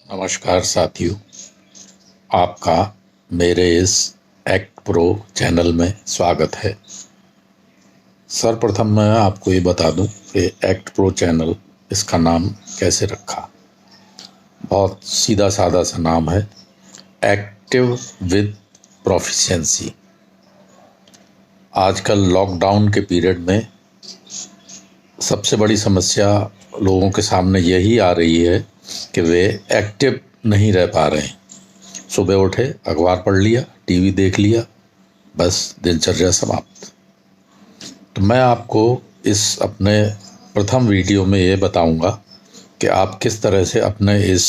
नमस्कार साथियों, आपका मेरे इस एक्ट प्रो चैनल में स्वागत है। सर्वप्रथम मैं आपको ये बता दूं कि एक्ट प्रो चैनल इसका नाम कैसे रखा। बहुत सीधा साधा सा नाम है, एक्टिव विद प्रोफिशिएंसी। आजकल लॉकडाउन के पीरियड में सबसे बड़ी समस्या लोगों के सामने यही आ रही है कि वे एक्टिव नहीं रह पा रहे हैं। सुबह उठे, अखबार पढ़ लिया, टीवी देख लिया, बस दिनचर्या समाप्त। तो मैं आपको इस अपने प्रथम वीडियो में ये बताऊंगा कि आप किस तरह से अपने इस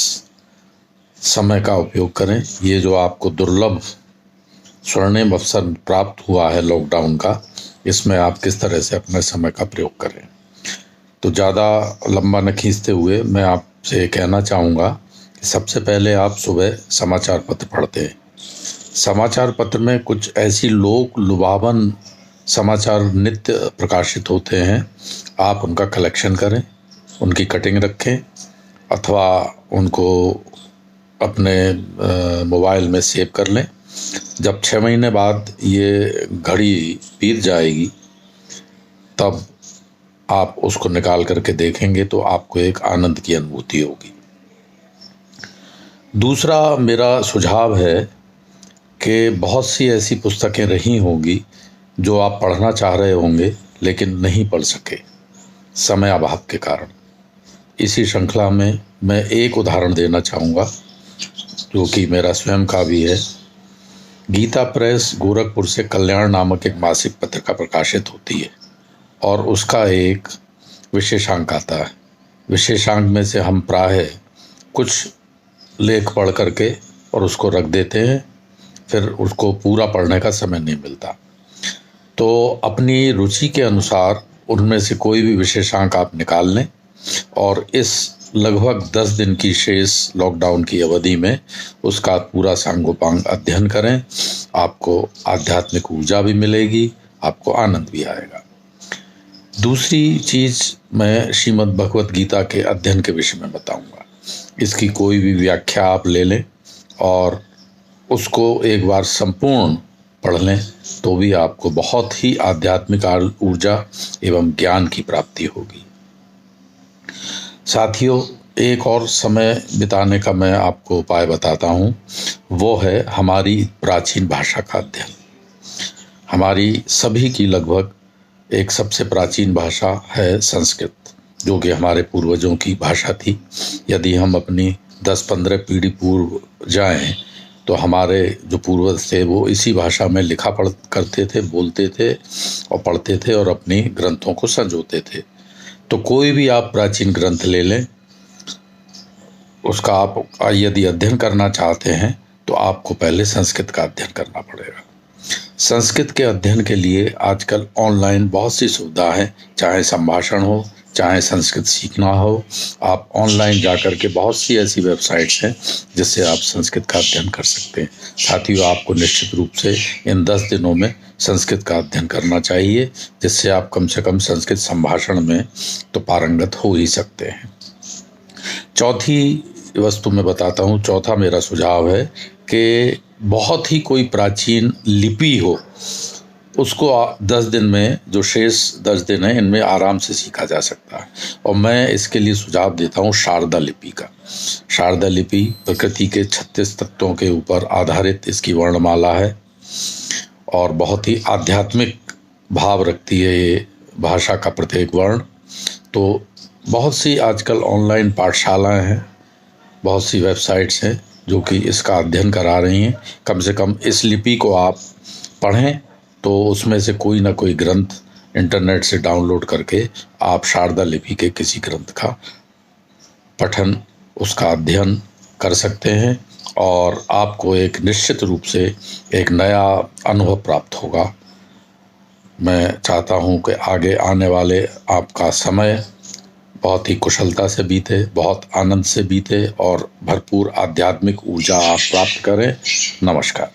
समय का उपयोग करें। ये जो आपको दुर्लभ स्वर्णिम अवसर प्राप्त हुआ है लॉकडाउन का, इसमें आप किस तरह से अपने समय का प्रयोग करें। तो ज़्यादा लंबा न खींचते हुए मैं आपसे कहना चाहूँगा कि सबसे पहले आप सुबह समाचार पत्र पढ़ते हैं। समाचार पत्र में कुछ ऐसी लोक लुभावन समाचार नित्य प्रकाशित होते हैं। आप उनका कलेक्शन करें, उनकी कटिंग रखें अथवा उनको अपने मोबाइल में सेव कर लें। जब 6 महीने बाद ये घड़ी बीत जाएगी तब आप उसको निकाल करके देखेंगे तो आपको एक आनंद की अनुभूति होगी। दूसरा मेरा सुझाव है कि बहुत सी ऐसी पुस्तकें रही होंगी जो आप पढ़ना चाह रहे होंगे लेकिन नहीं पढ़ सके समय अभाव के कारण। इसी श्रृंखला में मैं एक उदाहरण देना चाहूँगा जो कि मेरा स्वयं का भी है। गीता प्रेस गोरखपुर से कल्याण नामक एक मासिक पत्रिका प्रकाशित होती है और उसका एक विशेषांक आता है। विशेषांक में से हम प्रायः कुछ लेख पढ़ करके और उसको रख देते हैं, फिर उसको पूरा पढ़ने का समय नहीं मिलता। तो अपनी रुचि के अनुसार उनमें से कोई भी विशेषांक आप निकाल लें और इस लगभग 10 दिन की शेष लॉकडाउन की अवधि में उसका पूरा सांगोपांग अध्ययन करें। आपको आध्यात्मिक ऊर्जा भी मिलेगी, आपको आनंद भी आएगा। दूसरी चीज़ मैं श्रीमद् भगवत गीता के अध्ययन के विषय में बताऊंगा। इसकी कोई भी व्याख्या आप ले लें और उसको एक बार संपूर्ण पढ़ लें तो भी आपको बहुत ही आध्यात्मिक ऊर्जा एवं ज्ञान की प्राप्ति होगी। साथियों, एक और समय बिताने का मैं आपको उपाय बताता हूँ, वो है हमारी प्राचीन भाषा का अध्ययन। हमारी सभी की लगभग एक सबसे प्राचीन भाषा है संस्कृत, जो कि हमारे पूर्वजों की भाषा थी। यदि हम अपनी 10-15 पीढ़ी पूर्व जाएं तो हमारे जो पूर्वज थे वो इसी भाषा में लिखा पढ़ करते थे, बोलते थे और पढ़ते थे और अपनी ग्रंथों को संजोते थे। तो कोई भी आप प्राचीन ग्रंथ ले लें, उसका आप यदि अध्ययन करना चाहते हैं तो आपको पहले संस्कृत का अध्ययन करना पड़ेगा। संस्कृत के अध्ययन के लिए आजकल ऑनलाइन बहुत सी सुविधा है, चाहे संभाषण हो, चाहे संस्कृत सीखना हो। आप ऑनलाइन जाकर के बहुत सी ऐसी वेबसाइट्स हैं जिससे आप संस्कृत का अध्ययन कर सकते हैं। साथियों, आपको निश्चित रूप से इन 10 दिनों में संस्कृत का अध्ययन करना चाहिए, जिससे आप कम से कम संस्कृत संभाषण में तो पारंगत हो ही सकते हैं। चौथी वस्तु मैं बताता हूँ। चौथा मेरा सुझाव है कि बहुत ही कोई प्राचीन लिपि हो, उसको 10 दिन में, जो शेष 10 दिन हैं इनमें आराम से सीखा जा सकता है। और मैं इसके लिए सुझाव देता हूँ शारदा लिपि का। शारदा लिपि प्रकृति के 36 तत्वों के ऊपर आधारित इसकी वर्णमाला है और बहुत ही आध्यात्मिक भाव रखती है ये भाषा का प्रत्येक वर्ण। तो बहुत सी आजकल ऑनलाइन पाठशालाएं हैं, बहुत सी वेबसाइट्स हैं जो कि इसका अध्ययन करा रही हैं। कम से कम इस लिपि को आप पढ़ें तो उसमें से कोई ना कोई ग्रंथ इंटरनेट से डाउनलोड करके आप शारदा लिपि के किसी ग्रंथ का पठन, उसका अध्ययन कर सकते हैं और आपको एक निश्चित रूप से एक नया अनुभव प्राप्त होगा। मैं चाहता हूँ कि आगे आने वाले आपका समय बहुत ही कुशलता से बीते, बहुत आनंद से बीते और भरपूर आध्यात्मिक ऊर्जा आप प्राप्त करें। नमस्कार।